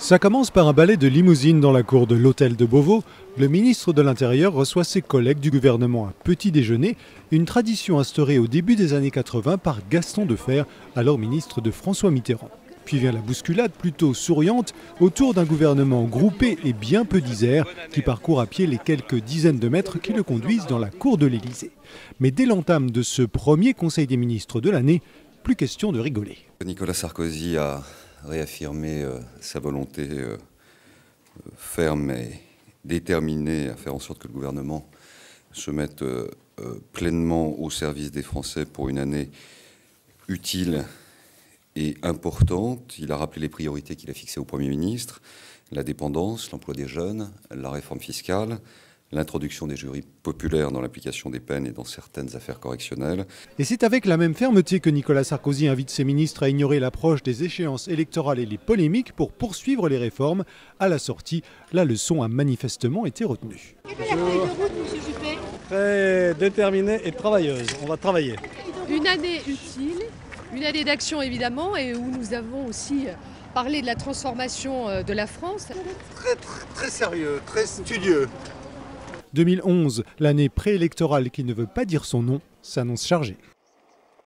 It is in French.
Ça commence par un balai de limousine dans la cour de l'hôtel de Beauvau. Le ministre de l'Intérieur reçoit ses collègues du gouvernement à petit déjeuner, une tradition instaurée au début des années 80 par Gaston Defferre, alors ministre de François Mitterrand. Puis vient la bousculade plutôt souriante autour d'un gouvernement groupé et bien peu disert qui parcourt à pied les quelques dizaines de mètres qui le conduisent dans la cour de l'Élysée. Mais dès l'entame de ce premier Conseil des ministres de l'année, plus question de rigoler. Nicolas Sarkozy a réaffirmé sa volonté ferme et déterminée à faire en sorte que le gouvernement se mette pleinement au service des Français pour une année utile et importante. Il a rappelé les priorités qu'il a fixées au Premier ministre: la dépendance, l'emploi des jeunes, la réforme fiscale, l'introduction des jurys populaires dans l'application des peines et dans certaines affaires correctionnelles. Et c'est avec la même fermeté que Nicolas Sarkozy invite ses ministres à ignorer l'approche des échéances électorales et les polémiques pour poursuivre les réformes. À la sortie, la leçon a manifestement été retenue. Quelle est la feuille de route, M. Juppé? Très déterminée et travailleuse. On va travailler. Une année utile, une année d'action évidemment, et où nous avons aussi parlé de la transformation de la France. Très sérieux, très studieux. 2011, l'année préélectorale qui ne veut pas dire son nom, s'annonce chargée.